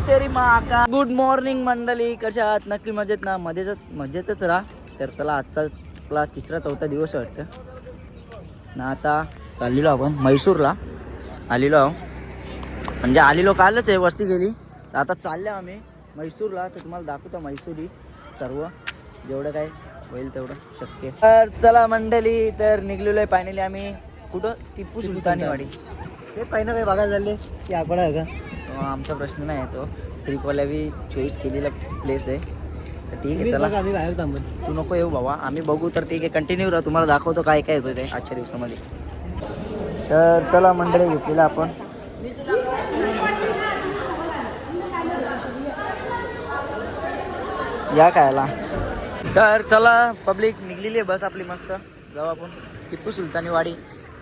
तेरी माँ का good morning मंडळी, कशा आहात? नक्की मजेत ना? मजेतच राहा. तर चला, आजचा आपला 3-4 दिवस वाटतं ना. आता चाललेलो आपण म्हैसूरला आलेलो आहो, म्हणजे आलेलो कालच आहे, वस्ती गेली. तर आता चाललो आम्ही म्हैसूरला. तर तुम्हाला दाखवतो म्हैसूरी सर्व, जेवढं काय होईल तेवढं शक्य. तर चला मंडळी, तर निघलेलो आहे फायनली आम्ही. कुठं? टिपू सुलतानी वाडी. ते पहिलं काही बघायला झाले की आकडा आहे का? आमचा प्रश्न नाही आहे तो. ट्रिपवाल्या बी चॉईस केलेला प्लेस आहे. तर ठीक आहे, चला. आम्ही बाहेर थांबत. तू नको येऊ बाबा, आम्ही बघू. तर ठीक आहे, कंटिन्यू राहा, तुम्हाला दाखवतो काय काय होतं ते आजच्या दिवसामध्ये. तर चला मंडळी, घेतलेलं आपण. या कायला. तर चला पब्लिक, निघलेली आहे बस आपली मस्त. जाऊ आपण टिपू सुलतानी वाडी.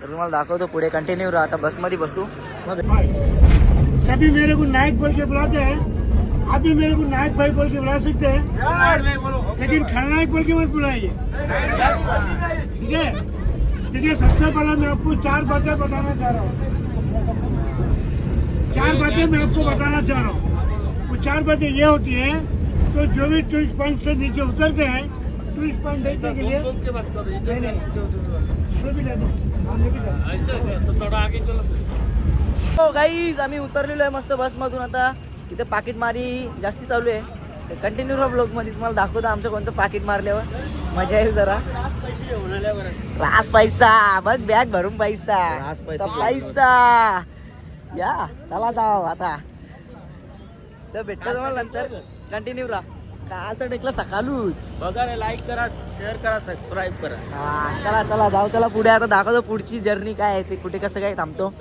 तर तुम्हाला दाखवतो पुढे, कंटिन्यू राहा. आता बसमध्ये बसू. सभी मेरे को नायक बोल के बुलाते हैं, आप भी मेरे को नायक भाई बोल के बुला सकते हैं, लेकिन खलनायक बोल के मत बुलाइए, ठीक है? देखिए, सबसे पहले मैं आपको 4 बातें बताना चाह रहा हूँ। 4 बातें मैं आपको बताना चाह रहा हूँ। वो 4 बातें ये होती हैं, तो जो भी टूरिस्ट पॉइंट से नीचे उतरते हैं, टूरिस्ट पॉइंट देखने के लिए हो गाईज, आम्ही उतरलेलो आहे मस्त बसमधून. आता इथे पाकिट मारी जास्ती चालू आहे. तर कंटिन्यू राहा ब्लॉगमध्ये, तुम्हाला दाखवतो आमचं कोणतं पाकिट मारल्यावर मजा येईल जरा. रास पैसा बघ, बॅग भरून पैसा, पैसा या. चला जाऊ आता, तर भेटतो तुम्हाला नंतर. कंटिन्यू राहा. कालचं टेकलं सकाळूच. बघा रे, लाईक करा, शेअर करा, सबस्क्राईब करा. हा, चला चला जाऊ. चला पुढे आता दाखवतो पुढची जर्नी काय आहे ते, कुठे कसं काय थांबतो.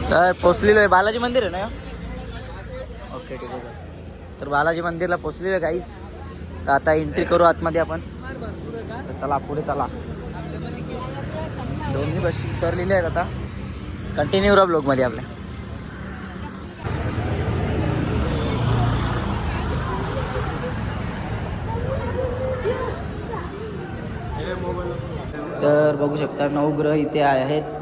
तर पोचलेलो आहे, बालाजी मंदिर आहे ना. ओके ठीक आहे. तर बालाजी मंदिरला पोचलेलो आहे काहीच. तर आता एंट्री करू आतमध्ये आपण. तर चला पुढे चला. दोन्ही बस उतरलेले आहेत आता. कंटिन्यू राहा ब्लॉगमध्ये आपल्या. तर बघू शकता, 9 ग्रह इथे आहेत.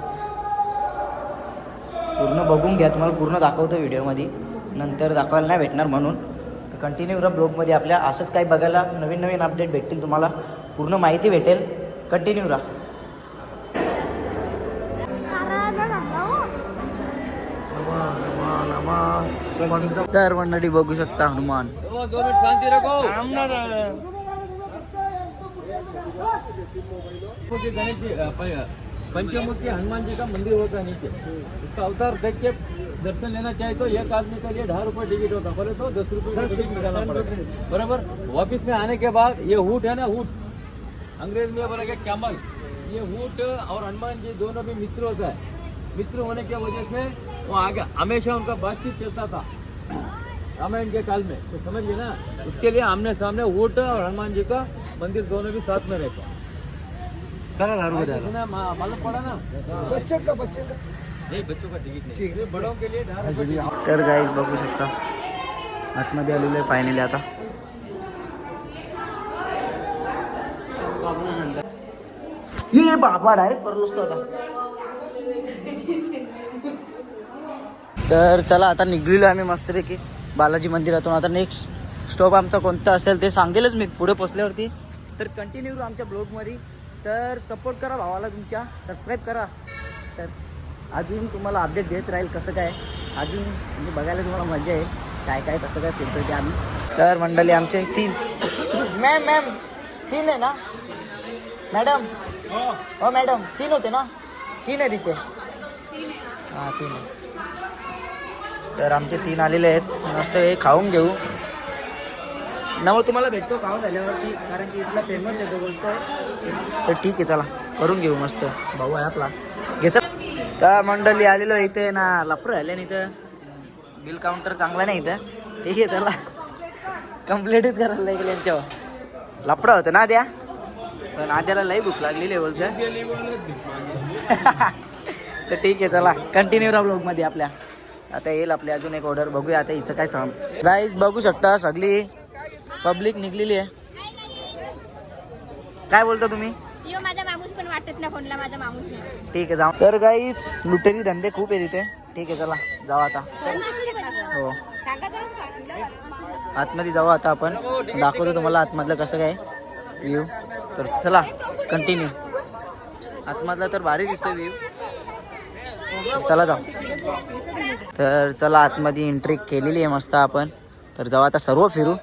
पूर्ण बघून घ्या, तुम्हाला पूर्ण दाखवतो व्हिडिओमध्ये. नंतर दाखवायला नाही भेटणार म्हणून. तर कंटिन्यू राहा ब्लॉगमध्ये आपल्या. असंच काही बघायला नवीन नवीन अपडेट भेटतील तुम्हाला, पूर्ण माहिती भेटेल. कंटिन्यू राहा. तर मंडळी बघू शकता हनुमान. पंचमुखी हनुमान जी का मंदिर होता है नीचे, उसका अवतार देख के दर्शन लेना चाहे तो एक आदमी के लिए 10 रुपये टिकट होता, बोले तो 10 रुपये का टिकट निकालना पड़ेगा, बराबर। वापिस में आने के बाद ये ऊँट है ना, ऊँट अंग्रेज में बोला क्या कैमल, ये ऊँट और हनुमान जी दोनों भी मित्र होता है। मित्र होने की वजह से वो आगे हमेशा उनका बातचीत चलता था रामायण के काल में, तो समझिए ना। उसके लिए आमने सामने ऊँट और हनुमान जी का मंदिर दोनों भी साथ में रहता है। चला मालूम पड़ा ना, बच्चे का नहीं बच्चों का टिकट नहीं, बड़ों के लिए 10 रुपये। तर गाईज बघू शकता, आतमध्ये आलेलो आहे फायनली आता. ये बाबा डायरेक्ट परलो असतो आता. तर चला आता निघलेलो आम्ही मस्तपैकी बालाजी मंदिरातून. आता नेक्स्ट स्टॉप आमचा कोणता असेल ते सांगेलच मी पुढे पोचल्यावरती. तर कंटिन्यू आमच्या ब्लॉगमध्ये. तर सपोर्ट करा भावाला तुमच्या, सबस्क्राईब करा. तर अजून तुम्हाला अपडेट देत राहील कसं काय, अजून म्हणजे बघायला तुम्हाला मजा येईल काय काय कसं काय फिरतो ते आम्ही. तर मंडळी आमचे 3 मॅम 3 आहे ना मॅडम? हो मॅडम 3 होते ना? 3 आहे तिथे. हां 3 आहे. तर आमचे 3 आलेले आहेत. मस्त हे खाऊन घेऊ. नवं तुम्हाला भेटतो खाऊन झाल्यावरती, कारण की इथला फेमस आहे तो बोलतोय. तर ठीक आहे चला करून घेऊ. मस्त भाऊ आहे आपला घेत. तर मंडळी आलेलो इथे ना, लफडं राहिले ना इथं. बिल काउंटर चांगला नाही इथं. ठीक आहे चला कंप्लेंटच करायला लागेल यांच्यावर. लपडा होतं ना द्या, पण आद्याला लई भूक लागलेली आहे बोलतं. तर ठीक आहे, चला कंटिन्यू राहा ब्लॉगमध्ये आपल्या. आता येईल आपली अजून एक ऑर्डर, बघूया आता हिचं काय सांग. गाईज बघू शकता सगळी पब्लिक निघलेली आहे. काय बोलता तुम्ही? यो माझा माणूस पण वाटत ना कोणला माझा माणूस आहे. ठीक आहे जाऊ. तर गाईज लुटेरी धंदे खूप आहे तिथे. ठीक आहे चला जाऊ आता. हो आतमध्ये जाऊ आता आपण, दाखवतो तुम्हाला आतमधलं कसं काय व्ह्यू. तर चला कंटिन्यू. आतमधला तर भारी दिसतोय व्ह्यू. चला जाऊ. तर चला आतमध्ये एंट्री केलेली आहे मस्त आपण. तर जाऊ आता सर्व फिरू.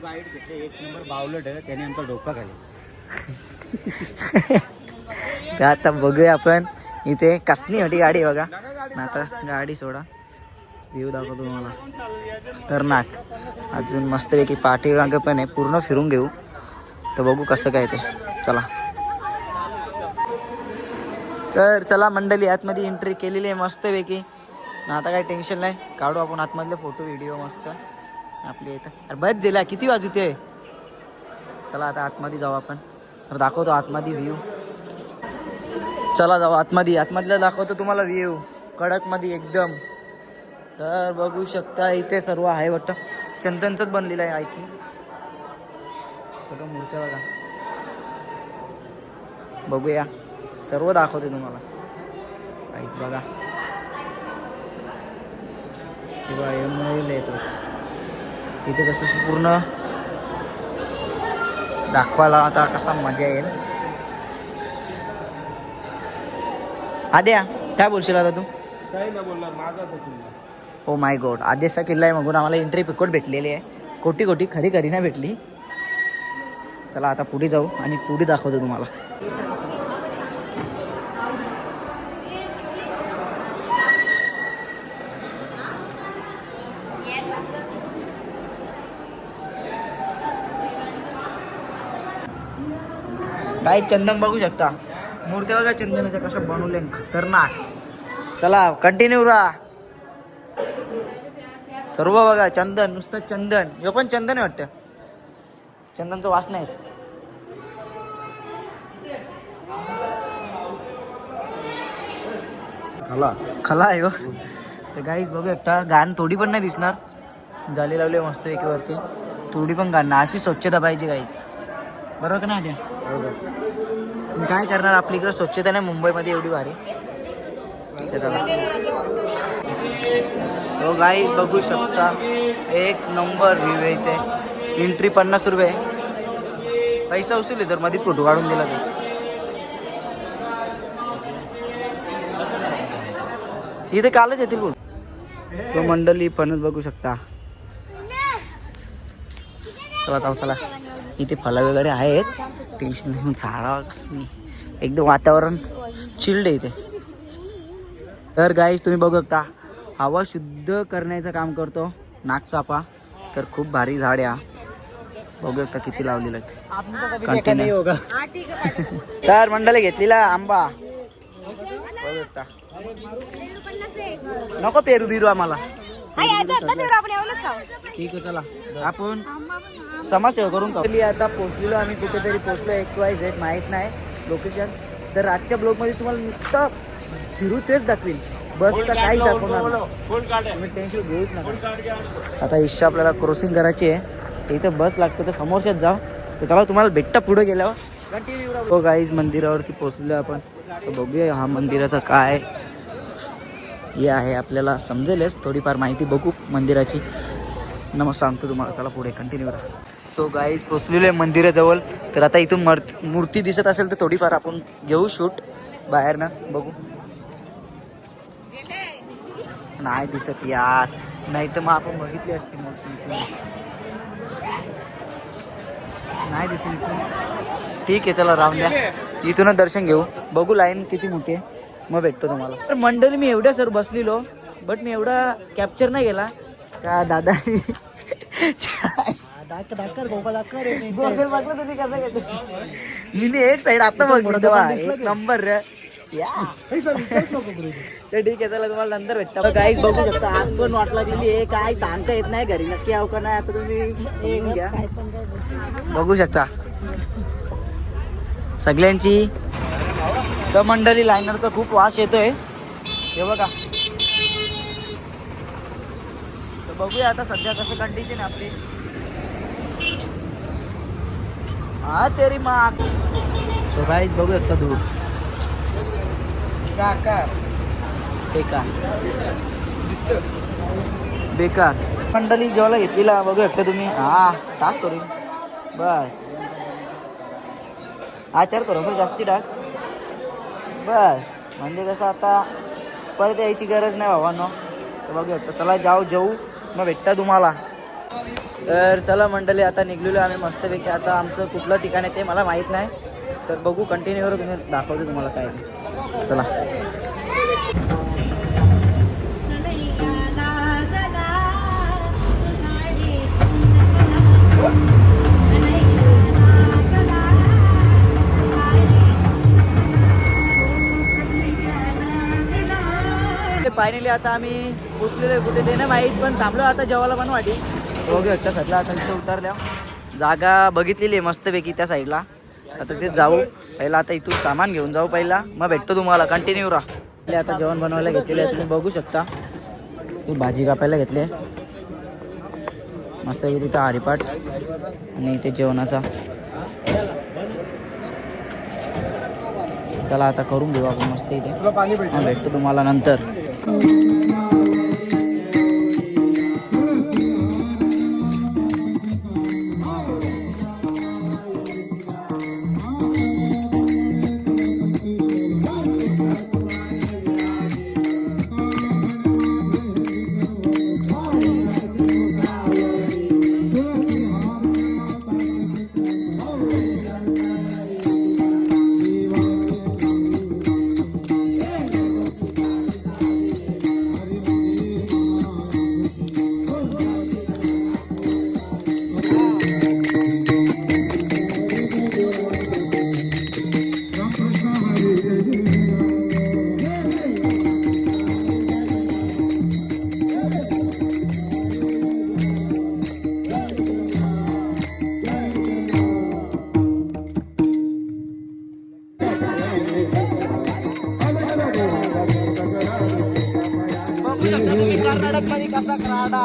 गाईड घेतले एक नंबर बावलट आहे, त्याने आमचा डोका खाली. तर आता बघूया आपण इथे कसली मोठी गाडी बघा. आता गाडी सोडा, व्ह्यू दाखवतो तुम्हाला खतरनाक. अजून मस्तपैकी पाठीमागं पण आहे, पूर्ण फिरून घेऊ. तर बघू कसं काय ते. चला तर चला मंडळी, आतमध्ये एंट्री केलेली आहे मस्तपैकी. आता काही टेन्शन नाही, काढू आपण आतमधले फोटो व्हिडिओ मस्त आपले इथं. अरे बस दिला किती वाजते. चला आता आतमध्ये जाऊ आपण, तर दाखवतो आतमध्ये व्ह्यू. चला जाऊ आतमध्ये, आतमधला दाखवतो तुम्हाला व्ह्यू कडकमध्ये एकदम. तर बघू शकता इथे सर्व आहे वाटतं, चंदनचंच बनलेलं आहे आय थिंक. बघा मूर्त्या बघा, बघूया सर्व दाखवते तुम्हाला. ऐक बघा येतोच इथे कसं पूर्ण दाखवायला आता कसा मजा येईल. आद्या काय बोलशील आता तू? काही ना बोलणार, माझा ओ माय गॉड, आदेशचा किल्ला आहे म्हणून आम्हाला एंट्री पिकोट भेटलेली आहे. कोटी कोटी खरी खरी नाही भेटली. चला आता पुढे जाऊ आणि पुढे दाखवतो तुम्हाला. काय चंदन बघू शकता, मूर्त्या बघा चंदनाच्या कशा बनवले खतरनाक. चला कंटिन्यू राहा. सर्व बघा चंदन, नुसतं चंदन. हे पण चंदन आहे वाटतं, चंदनचं वास नाही. खला आहे हो. तर गाईज बघू शकता, घाण थोडी पण नाही दिसणार. जाली लावली मस्त एकीवरती, थोडी पण घाण नाही. अशी स्वच्छता पाहिजे गाईज, बरोबर का नाही द्या. काय करणार, आपली इकडे स्वच्छता नाही मुंबईमध्ये एवढी भारी. ठीक आहे चला. सो गाईज बघू शकता एक नंबर व्ह्यू आहे इथे. एंट्री 50 रुपये, पैसा उचलले तर मध्ये फोटो काढून दिला ते. इथे कालच येतील बोल. तो मंडळी पण बघू शकता. चला जाऊ चला. इथे फळं वगैरे आहेत, टेन्शन नाही. झाडा कसली एकदम वातावरण चिल्ड आहे इथे. तर गाईज तुम्ही बघू शकता, हवा शुद्ध करण्याचं काम करतो नागचापा. तर खूप भारी झाड आहे. बघू शकता किती लावलेलं आहे. कंटिन्यू. तर मंडळी घेतलेला आंबा बघू शकता. नको पेरू बिरू आम्हाला. ठीक आहे चला आपण समाजसेवा करून खाऊ. आता पोहोचलेलो आम्ही कुठेतरी, पोहोचलो XYZ माहीत नाही लोकेशन. तर आजच्या ब्लॉगमध्ये तुम्हाला नुसतं फिरू तेच दाखवीन, बसचा काहीच दाखवणार. तुम्ही टेन्शन घेऊच नका. आता इच्छा आपल्याला क्रॉसिंग करायची आहे, इथं बस लागतं तर समोरच्याच जाऊ. तर चला तुम्हाला भेटता पुढे गेल्यावर कंटिन्यू. हो गाईज मंदिरावरती पोहोचलो आपण. तर बघूया हा मंदिराचा काय हे आहे, आपल्याला समजेलच थोडीफार माहिती बघू मंदिराची. मग सांगतो तुम्हाला. चला पुढे कंटिन्यू राहा. सो गाईज पोचलेलो आहे मंदिराजवळ. तर आता इथून मूर्ती दिसत असेल तर थोडीफार आपण घेऊ शूट बाहेरनं, बघू. नाही दिसत यार, नाही तर मग आपण बघितली असती मूर्ती. नाही दिसली इथून. ठीक आहे चला राहून द्या, इथूनच दर्शन घेऊ. बघू लाईन किती मोठी आहे, मग भेटतो तुम्हाला. तर मंडळी मी एवढ्या सर बसलेलो, बट मी एवढा कॅप्चर नाही केला का दादा. बघलं तुम्ही कसं घेतो. मी एक साईड आता बघ एक नंबर. या तर ठीक आहे, चला तुम्हाला नंतर भेटतो. काहीच बघू शकता, आज पण वाट लागलेली आहे, काय सांगता येत नाही घरी नक्की यावं का नाही. आता तुम्ही येऊन घ्या, बघू शकता सगळ्यांची तर मंडळी. लायनरचा खूप वास येतोय हे बघा. तर बघूया आता सध्या कसं कंडिशन आहे आपली. हा तेरी माग तो गाईज बघू शकता दूर बेकार बेकार मंडळी जेवायला घेतलेला बघू शकता तुम्ही. हा टाक करू बस, आचार थोडंसं जास्ती टाक बस, म्हणजे कसं आता परत यायची गरज नाही भावांनो. तर बघू शकता, चला जाऊ जेऊ मग भेटता तुम्हाला. तर चला मंडळी आता निघलेलो आम्ही मस्तपैकी. आता आमचं कुठलं ठिकाण आहे ते मला माहीत नाही, तर बघू कंटिन्यू करू, तुम्ही दाखवतो तुम्हाला काय ते. चला फायनली आता आम्ही पोचलेलो आहे कुठे ते नाही माहीत, पण थांबलो आता जेवायला पण वाटी. बघू शकता सगळं आता तिथे उतरल्या, जागा बघितलेली आहे मस्तपैकी त्या साईडला. आता ते जाऊ पहिला, आता इथून सामान घेऊन जाऊ पहिला, मग भेटतो तुम्हाला. कंटिन्यू राहा. आता जेवण बनवायला घेतलेलं आहे, तुम्ही बघू शकता. ती भाजी कापायला घेतली आहे मस्त तिथं हरिपाठ आणि इथे जेवणाचा. चला आता करून घेऊ आपण मस्त इथे, मग भेटतो तुम्हाला नंतर. कर्नाटक मध्ये कसा क्राडा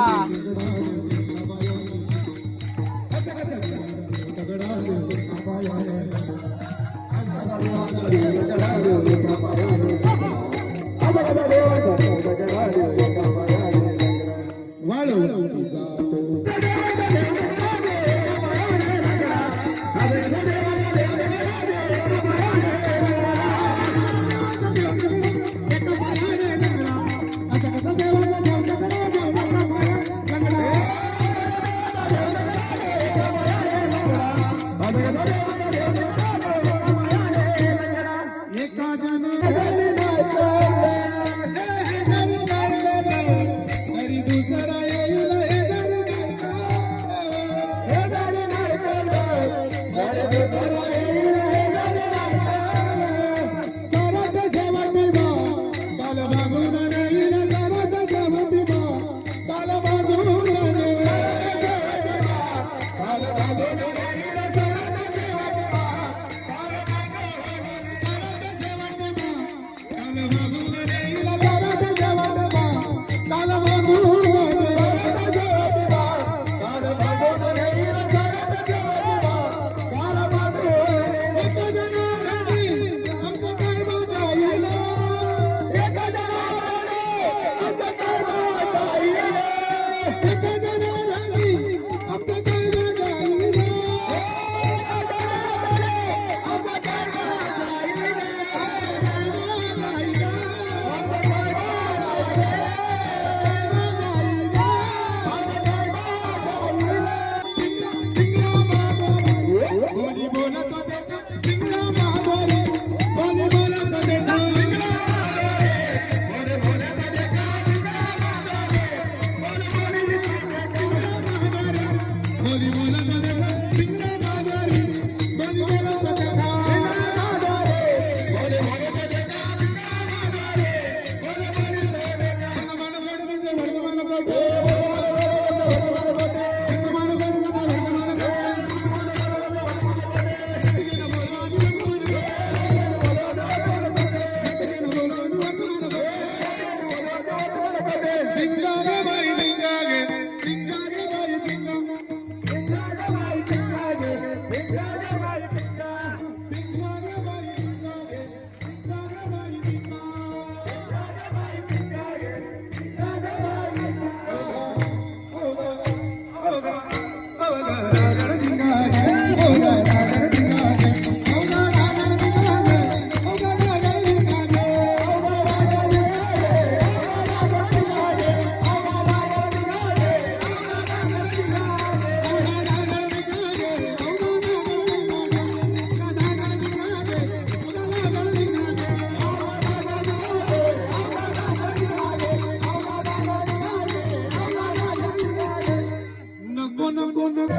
नको नको नको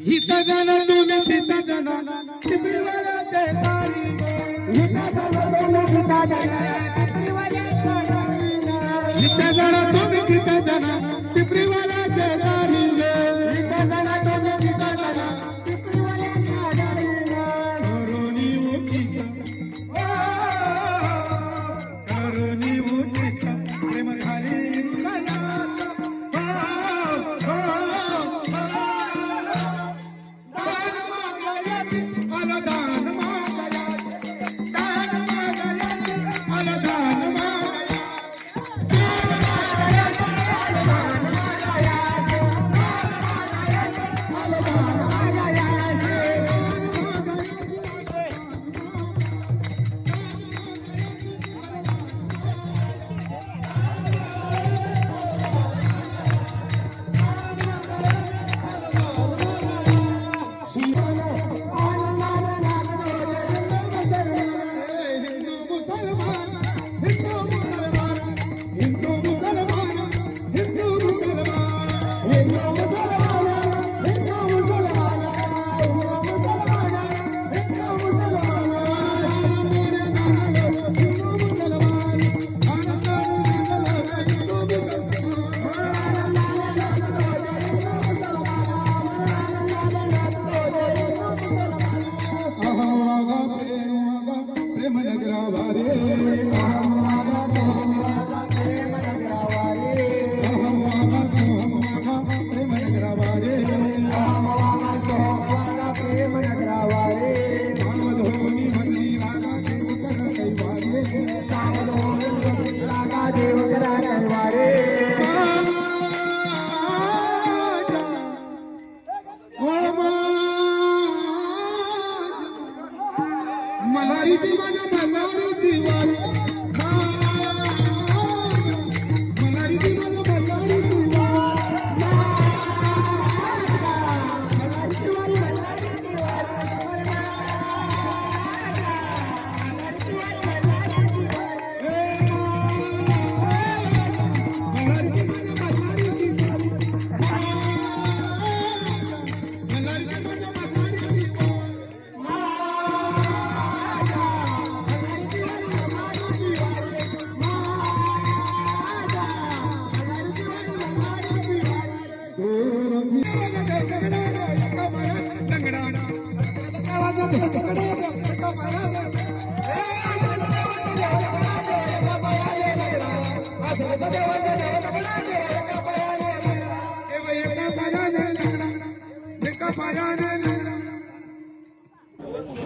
हित जन तुम्ही तित जन टिपरीवाल्याचे तारी हित जन तुम्ही तित जन टिपरीवाल्याचे तारी हित जन तुम्ही तित जन टिपरीवाल्याच्या दारीला करुणी उचित प्रेम खाली प्रेम नगरावारे प्रेम नगरावारे सावधोनी मंत्री रागा देव करा कैवारे मल्हारीची माझ्या मल्हारीची वारी मल्हारीची माझ्या मल्हारीची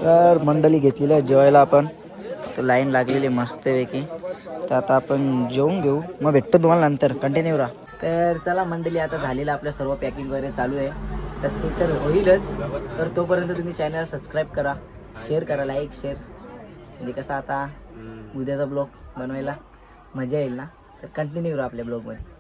तर मंडळी घेतलेली आहे जेवायला आपण, तर लाईन लागलेली मस्तपैकी. तर आता आपण जेवून घेऊ, मग भेटतो तुम्हाला नंतर, कंटिन्यू राहा. तर चला मंडळी, आता झालेलं आपलं सर्व पॅकिंग वगैरे चालू आहे, तर ते तर होईलच. तर तोपर्यंत तुम्ही चॅनलला सबस्क्राईब करा, शेअर करा, लाईक शेअर, म्हणजे कसं आता उद्याचा ब्लॉग बनवायला मजा येईल ना. तर कंटिन्यू राहा आपल्या ब्लॉगमध्ये.